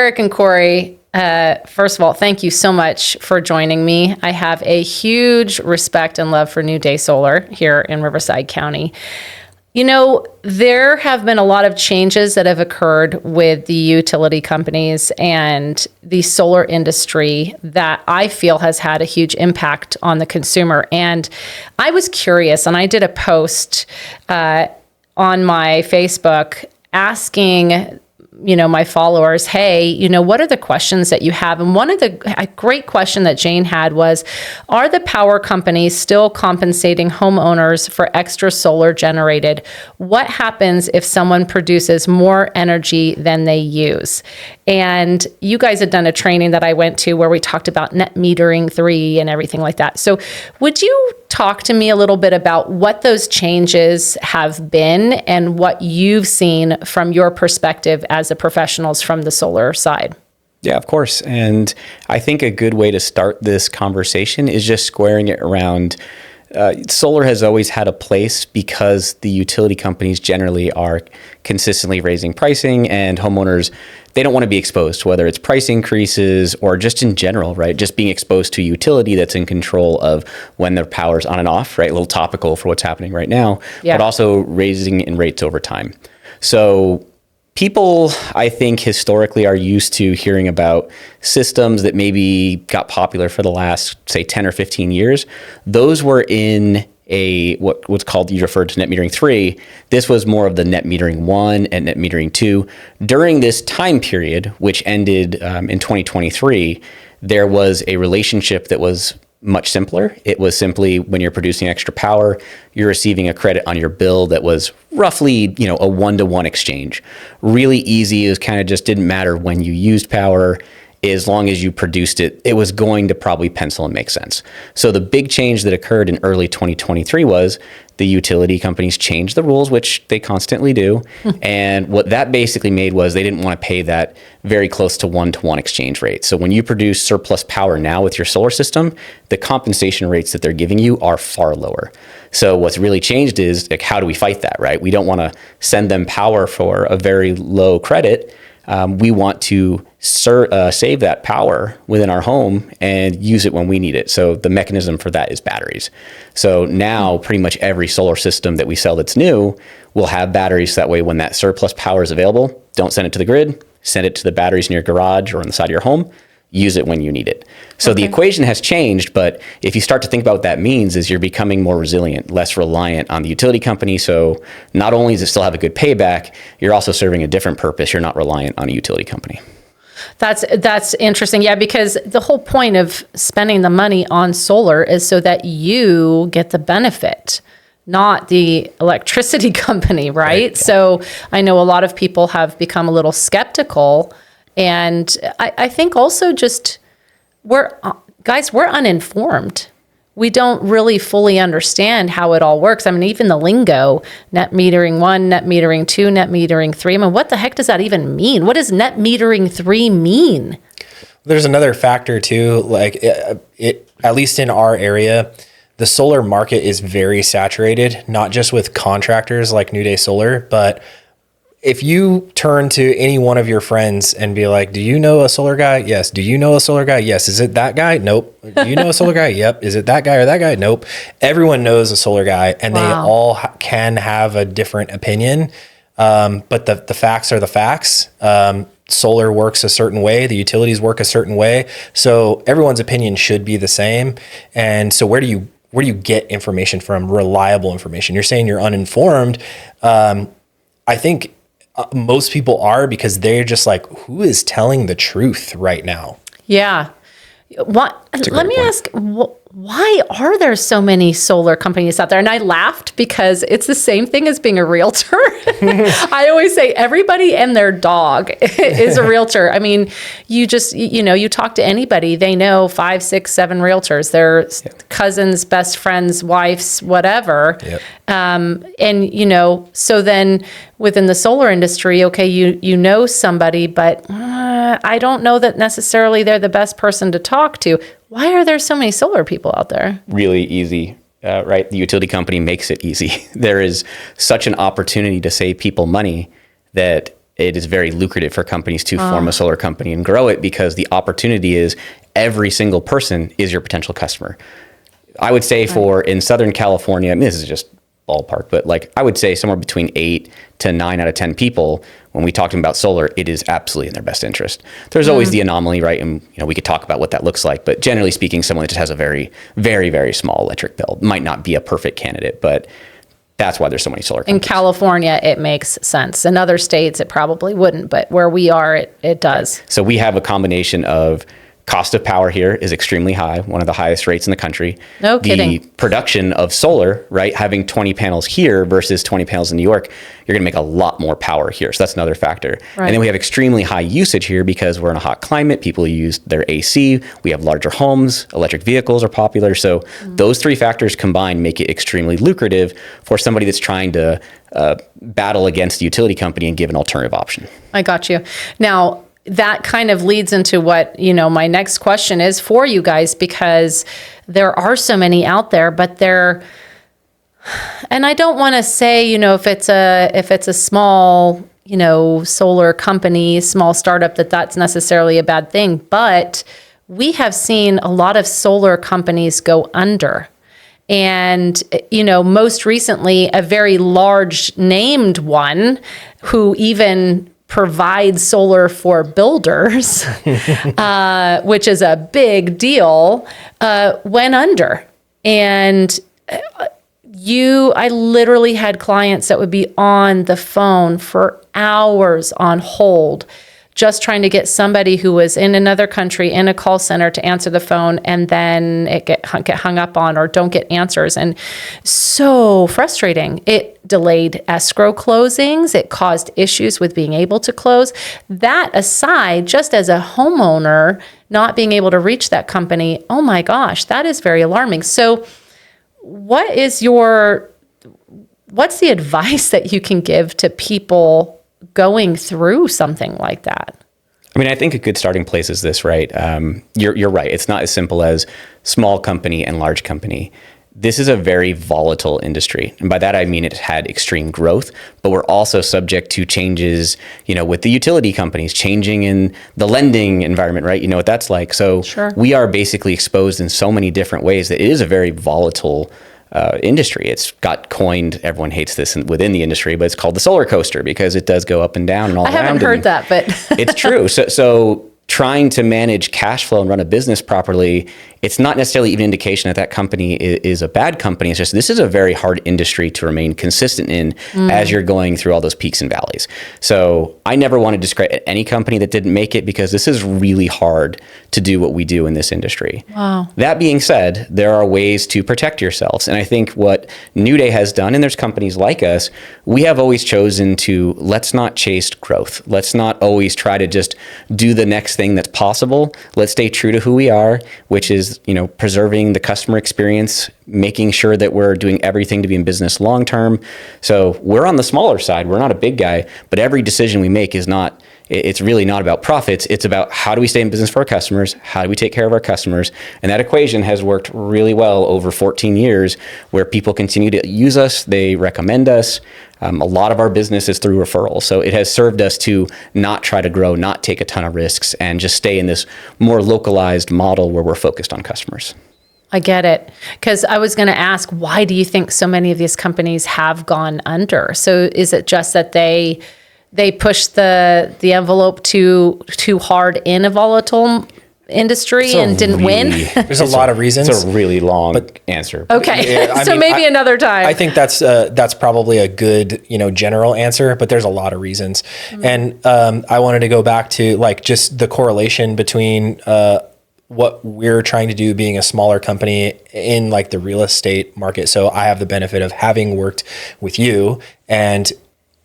Eric and Corey, first of all, thank you so much for joining me. I have a huge respect and love for New Day Solar here in Riverside County. You know, there have been a lot of changes that have occurred with the utility companies and the solar industry that I feel has had a huge impact on the consumer. And I was curious, and I did a post on my Facebook asking my followers, hey, what are the questions that you have? And a great question that Jane had was, are the power companies still compensating homeowners for extra solar generated? What happens if someone produces more energy than they use? And you guys had done a training that I went to where we talked about net metering 3 and everything like that. So would you talk to me a little bit about what those changes have been and what you've seen from your perspective as a professionals from the solar side? Yeah, of course. And I think a good way to start this conversation is just squaring it around solar has always had a place because the utility companies generally are consistently raising pricing, and homeowners, they don't want to be exposed to whether it's price increases or just in general, right? Just being exposed to a utility that's in control of when their power's on and off, right? A little topical for what's happening right now, but also raising in rates over time. So people, I think, historically are used to hearing about systems that maybe got popular for the last, say, 10 or 15 years. Those were in what's called, you referred to net metering 3. This was more of the net metering 1 and net metering 2. During this time period, which ended in 2023, there was a relationship that was much simpler. It was simply when you're producing extra power, you're receiving a credit on your bill that was roughly, a 1-to-1 exchange. Really easy. It was kind of just didn't matter when you used power. As long as you produced it, it was going to probably pencil and make sense. So the big change that occurred in early 2023 was the utility companies changed the rules, which they constantly do. And what that basically made was they didn't want to pay that very close to 1-to-1 exchange rate. So when you produce surplus power now with your solar system, the compensation rates that they're giving you are far lower. So what's really changed is, like, how do we fight that, right? We don't want to send them power for a very low credit. We want to save that power within our home and use it when we need it. So the mechanism for that is batteries. So now pretty much every solar system that we sell that's new will have batteries. That way, when that surplus power is available, don't send it to the grid, send it to the batteries in your garage or on the side of your home. Use it when you need it. So the equation has changed, but if you start to think about what that means is you're becoming more resilient, less reliant on the utility company. So not only does it still have a good payback, you're also serving a different purpose. You're not reliant on a utility company. That's interesting. Yeah, because the whole point of spending the money on solar is so that you get the benefit, not the electricity company, right? Yeah. So I know a lot of people have become a little skeptical. And I think also just we're uninformed. We don't really fully understand how it all works. I mean, even the lingo, net metering 1, net metering 2, net metering 3. I mean, what the heck does that even mean? What does net metering 3 mean? There's another factor too, like it at least in our area, the solar market is very saturated, not just with contractors like New Day Solar, but if you turn to any one of your friends and be like, do you know a solar guy? Yes. Do you know a solar guy? Yes. Is it that guy? Nope. Do you know a solar guy? Yep. Is it that guy or that guy? Nope. Everyone knows a solar guy, and they all can have a different opinion. But the facts are the facts. Solar works a certain way. The utilities work a certain way. So everyone's opinion should be the same. And so where do you get information from? Reliable information. You're saying you're uninformed. I think most people are, because they're just like, who is telling the truth right now? Yeah. Let me ask, why are there so many solar companies out there? And I laughed because it's the same thing as being a realtor. I always say everybody and their dog is a realtor. I mean, you just, you talk to anybody, they know 5, 6, 7 realtors, their cousins, best friends, wives, whatever. Yep. So then within the solar industry, okay, you know somebody, but I don't know that necessarily they're the best person to talk to. Why are there so many solar people out there? Really easy, right? The utility company makes it easy. There is such an opportunity to save people money that it is very lucrative for companies to form a solar company and grow it, because the opportunity is every single person is your potential customer. I would say in Southern California, I mean, this is just ballpark, but like I would say somewhere between 8 to 9 out of 10 people, when we talk to them about solar, it is absolutely in their best interest. There's always the anomaly, right? And we could talk about what that looks like, but generally speaking, someone that just has a very, very, very small electric bill might not be a perfect candidate, but that's why there's so many solar companies. In California, it makes sense. In other states, it probably wouldn't, but where we are, it does. So we have a combination of cost of power here is extremely high, one of the highest rates in the country. No kidding. The production of solar, right, having 20 panels here versus 20 panels in New York, you're going to make a lot more power here. So that's another factor. Right. And then we have extremely high usage here because we're in a hot climate. People use their AC. We have larger homes. Electric vehicles are popular. So those three factors combined make it extremely lucrative for somebody that's trying to battle against the utility company and give an alternative option. I got you. Now, that kind of leads into what, my next question is for you guys, because there are so many out there, but and I don't want to say, if it's a small, solar company, small startup, that's necessarily a bad thing, but we have seen a lot of solar companies go under. And, most recently, a very large named one who even provides solar for builders, which is a big deal, went under. And I literally had clients that would be on the phone for hours on hold, just trying to get somebody who was in another country in a call center to answer the phone, and then it get hung up on or don't get answers. And so frustrating. It delayed escrow closings. It caused issues with being able to close. That aside, just as a homeowner, not being able to reach that company, oh my gosh, that is very alarming. So what's the advice that you can give to people going through something like that? I mean, I think a good starting place is this, right? You're right. It's not as simple as small company and large company. This is a very volatile industry. And by that, I mean, it had extreme growth, but we're also subject to changes, with the utility companies changing in the lending environment, right? You know what that's like. So Sure. We are basically exposed in so many different ways that it is a very volatile industry. It's got coined, everyone hates this within the industry, but it's called the solar coaster because it does go up and down and all around. I haven't heard that, but it's true. So trying to manage cash flow and run a business properly, it's not necessarily even an indication that company is a bad company. It's just, this is a very hard industry to remain consistent in as you're going through all those peaks and valleys. So I never want to discredit any company that didn't make it, because this is really hard to do what we do in this industry. Wow. That being said, there are ways to protect yourselves. And I think what 𝑚newday has done, and there's companies like us, we have always chosen to, let's not chase growth. Let's not always try to just do the next thing that's possible. Let's stay true to who we are, which is, preserving the customer experience, making sure that we're doing everything to be in business long term. So we're on the smaller side. We're not a big guy, but every decision we make it's really not about profits. It's about how do we stay in business for our customers? How do we take care of our customers? And that equation has worked really well over 14 years, where people continue to use us. They recommend us. A lot of our business is through referrals. So it has served us to not try to grow, not take a ton of risks, and just stay in this more localized model where we're focused on customers. I get it. Because I was going to ask, why do you think so many of these companies have gone under? So is it just that they pushed the envelope too hard in a volatile industry and didn't win? There's a lot of reasons. It's a really long answer. Okay, Yeah, so maybe another time. I think that's probably a good general answer, but there's a lot of reasons. And I wanted to go back to just the correlation between what we're trying to do being a smaller company in the real estate market. So I have the benefit of having worked with you, and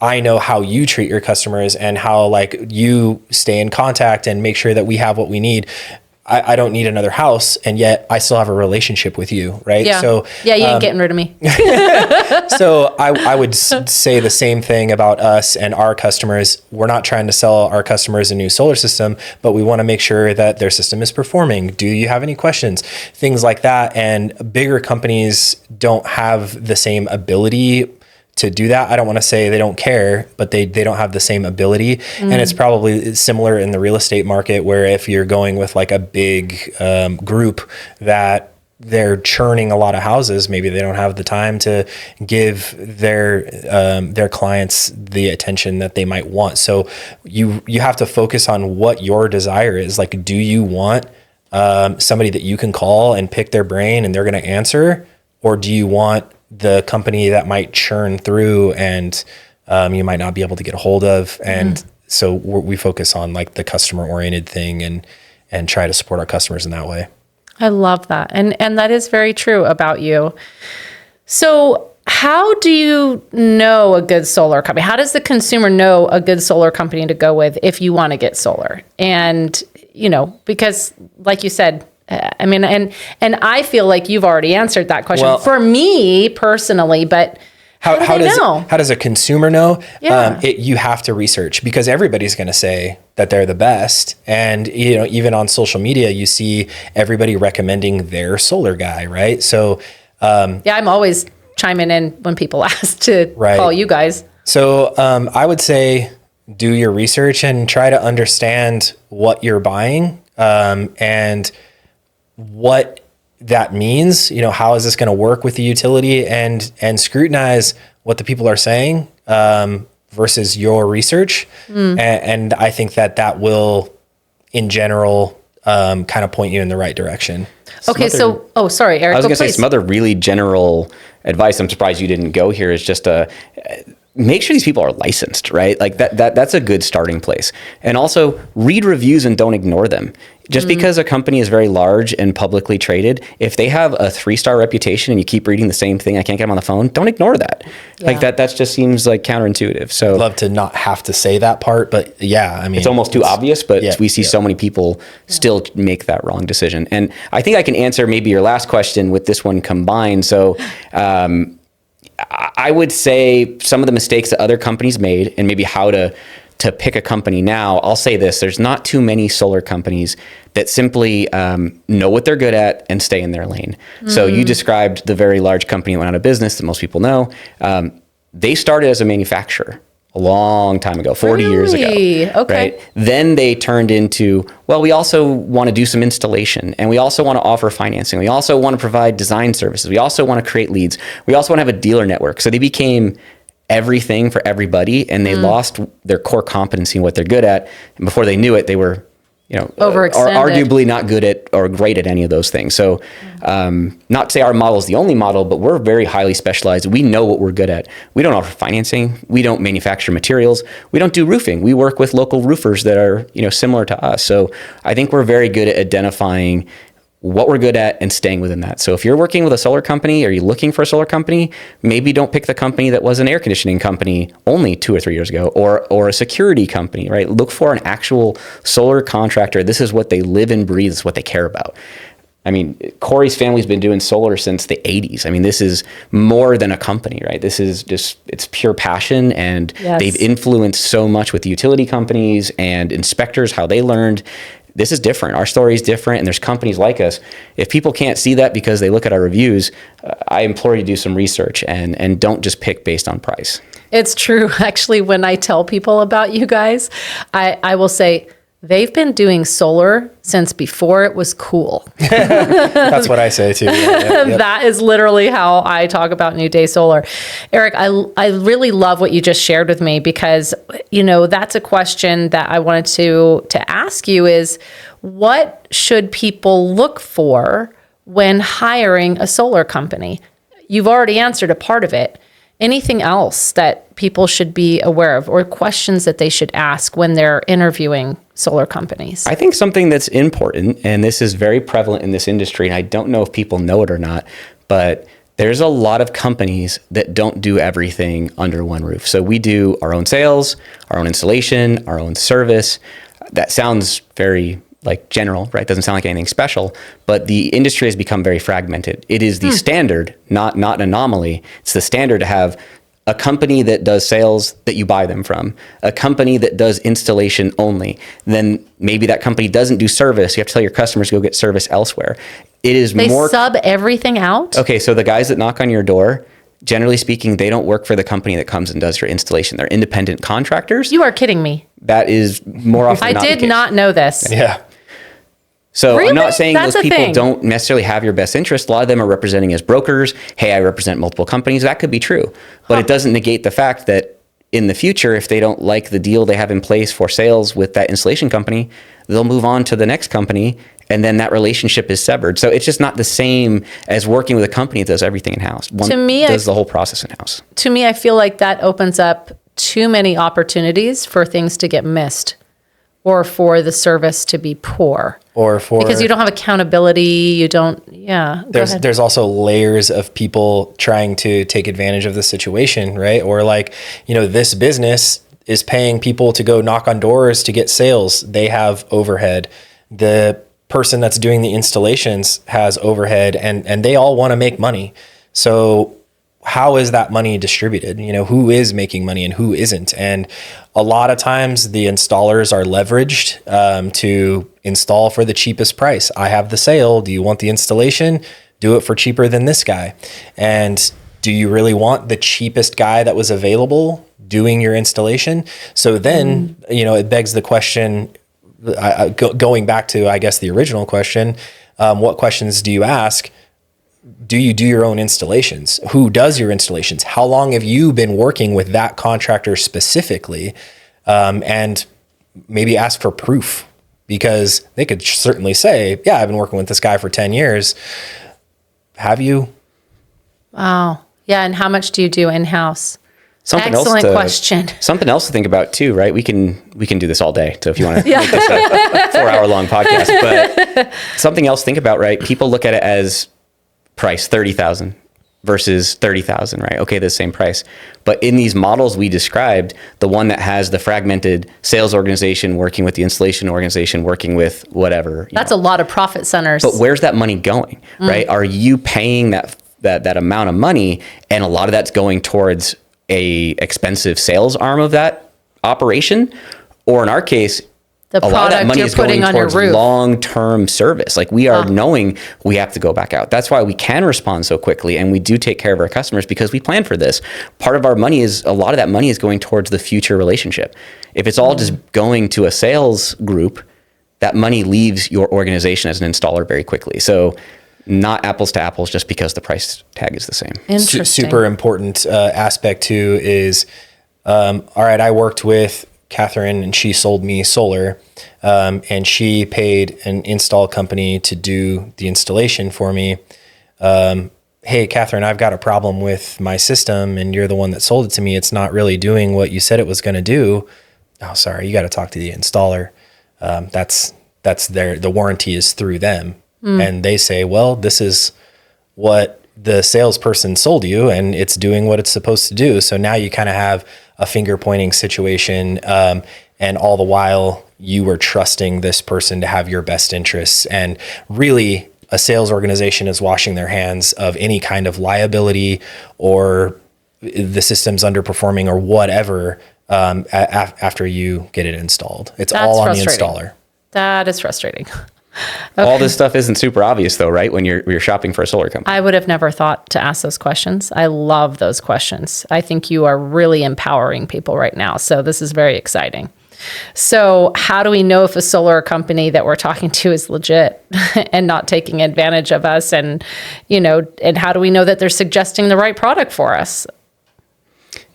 I know how you treat your customers and how you stay in contact and make sure that we have what we need. I don't need another house, and yet I still have a relationship with you, right? Yeah. So you ain't getting rid of me. So I would say the same thing about us and our customers. We're not trying to sell our customers a new solar system, but we want to make sure that their system is performing. Do you have any questions? Things like that. And bigger companies don't have the same ability to do that. I don't want to say they don't care, but they don't have the same ability. And it's probably similar in the real estate market, where if you're going with like a big group that they're churning a lot of houses, maybe they don't have the time to give their clients the attention that they might want. So you have to focus on what your desire is. Like, do you want somebody that you can call and pick their brain and they're going to answer? Or do you want the company that might churn through and you might not be able to get a hold of? And so we focus on like the customer oriented thing and try to support our customers in that way. I love that. And that is very true about you. So how do you know a good solar company? How does the consumer know a good solar company to go with if you want to get solar? And, you know, because like you said, I mean, and I feel like you've already answered that question for me personally, but how does a consumer know? Yeah. You have to research, because everybody's going to say that they're the best. And, you know, even on social media, you see everybody recommending their solar guy, right? So, yeah, I'm always chiming in when people ask to call you guys. So I would say do your research and try to understand what you're buying and what that means. You know, how is this going to work with the utility, and scrutinize what the people are saying versus your research. And I think that will, in general, kind of point you in the right direction. Okay, sorry, Eric. I was going to say some other really general advice. I'm surprised you didn't go here. Is just make sure these people are licensed, right? Like that's a good starting place. And also read reviews and don't ignore them. Just because a company is very large and publicly traded, if they have a 3-star reputation and you keep reading the same thing, I can't get them on the phone, don't ignore that. Yeah. Like that just seems like counterintuitive. So I'd love to not have to say that part, but yeah, I mean, it's almost too obvious, but we see so many people still make that wrong decision. And I think I can answer maybe your last question with this one combined. So, I would say some of the mistakes that other companies made, and maybe how to pick a company now. I'll say this: there's not too many solar companies that simply know what they're good at and stay in their lane. So you described the very large company that went out of business that most people know. They started as a manufacturer a long time ago, 40 years ago. Okay. Right? Then they turned into, well, we also want to do some installation, and we also want to offer financing. We also want to provide design services. We also want to create leads. We also want to have a dealer network. So they became everything for everybody, and they lost their core competency in what they're good at. And before they knew it, they were, you know, arguably not good at or great at any of those things. So not to say our model is the only model, but we're very highly specialized. We know what we're good at. We don't offer financing. We don't manufacture materials. We don't do roofing. We work with local roofers that are, you know, similar to us. So I think we're very good at identifying what we're good at and staying within that. So if you're working with a solar company, or you're looking for a solar company, maybe don't pick the company that was an air conditioning company only 2 or 3 years ago, or a security company, right? Look for an actual solar contractor. This is what they live and breathe. This is what they care about. I mean, Corey's family's been doing solar since the 80s. I mean, this is more than a company, right? This is just, it's pure passion, and they've influenced so much with the utility companies and inspectors, how they learned. This is different. Our story is different, and there's companies like us. If people can't see that because they look at our reviews, I implore you to do some research and don't just pick based on price. It's true. Actually, when I tell people about you guys, I will say, they've been doing solar since before it was cool. That's what I say too. Yeah. That is literally how I talk about New Day Solar. Eric, I really love what you just shared with me, because, you know, that's a question that I wanted to ask you is, what should people look for when hiring a solar company? You've already answered a part of it. Anything else that people should be aware of, or questions that they should ask when they're interviewing solar companies? I think something that's important, and this is very prevalent in this industry, and I don't know if people know it or not, but there's a lot of companies that don't do everything under one roof. So we do our own sales, our own installation, our own service. That sounds very like general, right? Doesn't sound like anything special, but the industry has become very fragmented. It is the standard, not an anomaly. It's the standard to have a company that does sales that you buy them from, a company that does installation only. Then maybe that company doesn't do service. You have to tell your customers to go get service elsewhere. It is They sub everything out? Okay, so the guys that knock on your door, generally speaking, they don't work for the company that comes and does your installation. They're independent contractors. You are kidding me. That is more often than not the I did case. not know this. Yeah. So Really? I'm not saying That's those a people thing. don't necessarily have your best interest. A lot of them are representing as brokers. Hey, I represent multiple companies. That could be true. But it doesn't negate the fact that in the future, if they don't like the deal they have in place for sales with that installation company, they'll move on to the next company, and then that relationship is severed. So it's just not the same as working with a company that does everything in-house. One To me, does the whole process in-house. To me, I feel like that opens up too many opportunities for things to get missed or for the service to be poor. Or for Because you don't have accountability, you don't, yeah. Go ahead. there's also layers of people trying to take advantage of the situation, right? Or like, this business is paying people to go knock on doors to get sales. They have overhead. The person that's doing the installations has overhead, and they all want to make money. So how is that money distributed? Who is making money and who isn't? And a lot of times the installers are leveraged to install for the cheapest price. I have the sale. Do you want the installation? Do it for cheaper than this guy. And do you really want the cheapest guy that was available doing your installation? So then, it begs the question, going back to, I guess, the original question, what questions do you ask? Do you do your own installations? Who does your installations? How long have you been working with that contractor specifically? And maybe ask for proof, because they could certainly say, yeah, I've been working with this guy for 10 years. Have you? Wow. Yeah, and how much do you do in-house? Something Excellent question. Something else to think about too, right? We can do this all day. So if you want to make this a 4-hour-long podcast, but something else to think about, right? People look at it as price $30,000 versus $30,000, right? Okay, the same price. But in these models we described, the one that has the fragmented sales organization working with the installation organization working with whatever. That's a lot of profit centers. But where's that money going, right? Are you paying that amount of money, and a lot of that's going towards a expensive sales arm of that operation? Or in our case, the a lot of that product money you're is going putting on your towards roof. long-term service. Like, we are knowing we have to go back out. That's why we can respond so quickly, and we do take care of our customers, because we plan for this. Part of our money is, a lot of that money is going towards the future relationship. If it's all just going to a sales group, that money leaves your organization as an installer very quickly. So not apples to apples just because the price tag is the same. Interesting. Super important aspect too is, all right, I worked with Katherine and she sold me solar, and she paid an install company to do the installation for me. Hey, Katherine, I've got a problem with my system and you're the one that sold it to me. It's not really doing what you said it was going to do. Oh, sorry. You got to talk to the installer. That's the warranty is through them. And they say, well, this is what the salesperson sold you and it's doing what it's supposed to do. So now you kind of have a finger pointing situation. And all the while you were trusting this person to have your best interests. And really a sales organization is washing their hands of any kind of liability or the system's underperforming or whatever, after you get it installed. It's That's all on frustrating. the installer. That is frustrating. All this stuff isn't super obvious though, right? When you're shopping for a solar company. I would have never thought to ask those questions. I love those questions. I think you are really empowering people right now. So this is very exciting. So how do we know if a solar company that we're talking to is legit and not taking advantage of us? And, and how do we know that they're suggesting the right product for us?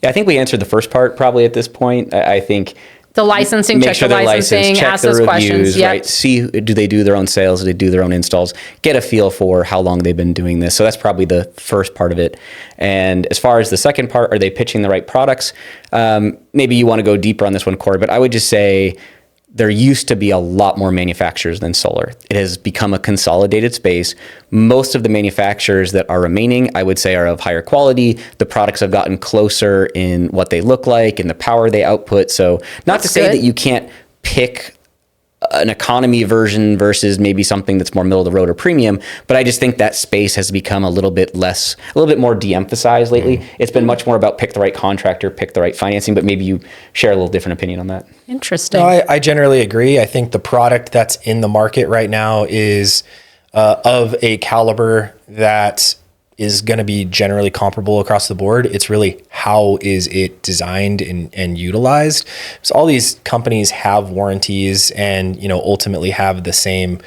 Yeah, I think we answered the first part probably at this point. I think The licensing, check the licensing, check ask the those reviews, questions. Yep. right? See, do they do their own sales? Do they do their own installs? Get a feel for how long they've been doing this. So that's probably the first part of it. And as far as the second part, are they pitching the right products? Maybe you want to go deeper on this one, Corey, but I would just say there used to be a lot more manufacturers than solar. It has become a consolidated space. Most of the manufacturers that are remaining, I would say, are of higher quality. The products have gotten closer in what they look like and the power they output. So not to say that you can't pick an economy version versus maybe something that's more middle of the road or premium, but I just think that space has become a little bit more de-emphasized lately. It's been much more about pick the right contractor, pick the right financing, but maybe you share a little different opinion on that. Interesting. No, I generally agree. I think the product that's in the market right now is of a caliber that is going to be generally comparable across the board. It's really how is it designed and utilized. So all these companies have warranties and, ultimately have the same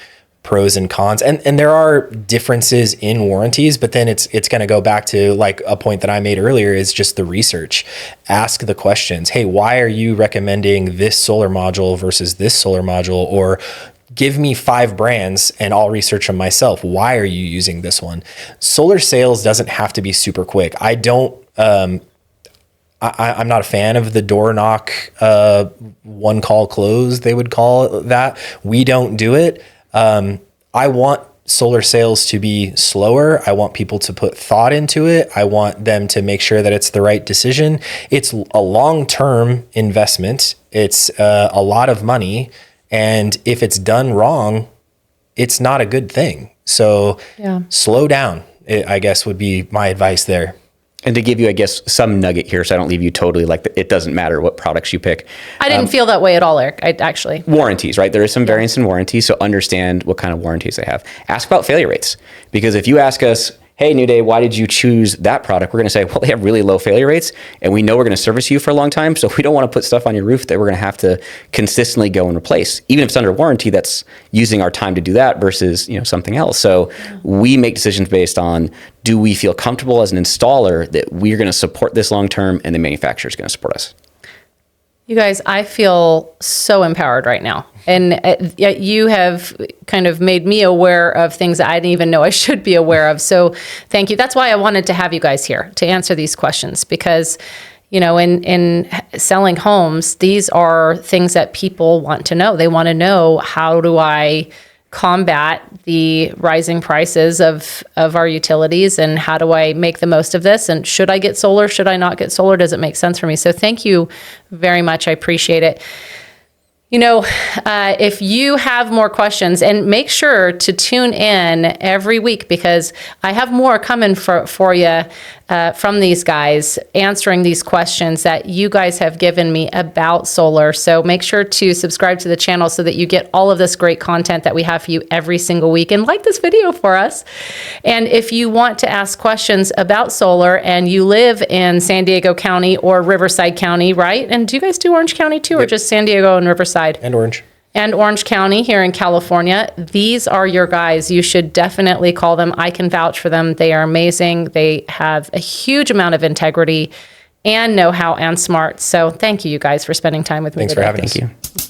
pros and cons. And there are differences in warranties, but then it's going to go back to like a point that I made earlier is just the research. Ask the questions. Hey, why are you recommending this solar module versus this solar module? Or give me 5 brands and I'll research them myself. Why are you using this one? Solar sales doesn't have to be super quick. I'm not a fan of the door knock, one call close, they would call it that. We don't do it. I want solar sales to be slower. I want people to put thought into it. I want them to make sure that it's the right decision. It's a long-term investment. It's a lot of money. And if it's done wrong, it's not a good thing. So slow down, I guess would be my advice there. And to give you, I guess, some nugget here, so I don't leave you totally like it doesn't matter what products you pick. I didn't feel that way at all, Eric. I actually. Warranties, right? There is some variance in warranty, so understand what kind of warranties they have. Ask about failure rates, because if you ask us, hey, New Day, why did you choose that product? We're going to say, well, they have really low failure rates, and we know we're going to service you for a long time, so we don't want to put stuff on your roof that we're going to have to consistently go and replace. Even if it's under warranty, that's using our time to do that versus something else. So we make decisions based on, do we feel comfortable as an installer that we're going to support this long term and the manufacturer is going to support us? You guys, I feel so empowered right now. And you have kind of made me aware of things that I didn't even know I should be aware of. So thank you. That's why I wanted to have you guys here to answer these questions, because, in selling homes, these are things that people want to know. They want to know, how do I combat the rising prices of our utilities, and how do I make the most of this? And should I get solar? Should I not get solar? Does it make sense for me? So thank you very much. I appreciate it. If you have more questions, and make sure to tune in every week, because I have more coming for you from these guys, answering these questions that you guys have given me about solar. So make sure to subscribe to the channel so that you get all of this great content that we have for you every single week, and like this video for us. And if you want to ask questions about solar and you live in San Diego County or Riverside County, right? And do you guys do Orange County too, or just San Diego and Riverside? And Orange. And Orange County here in California. These are your guys. You should definitely call them. I can vouch for them. They are amazing. They have a huge amount of integrity and know-how and smart. So thank you guys for spending time with me today. Thanks for having us. Thank you.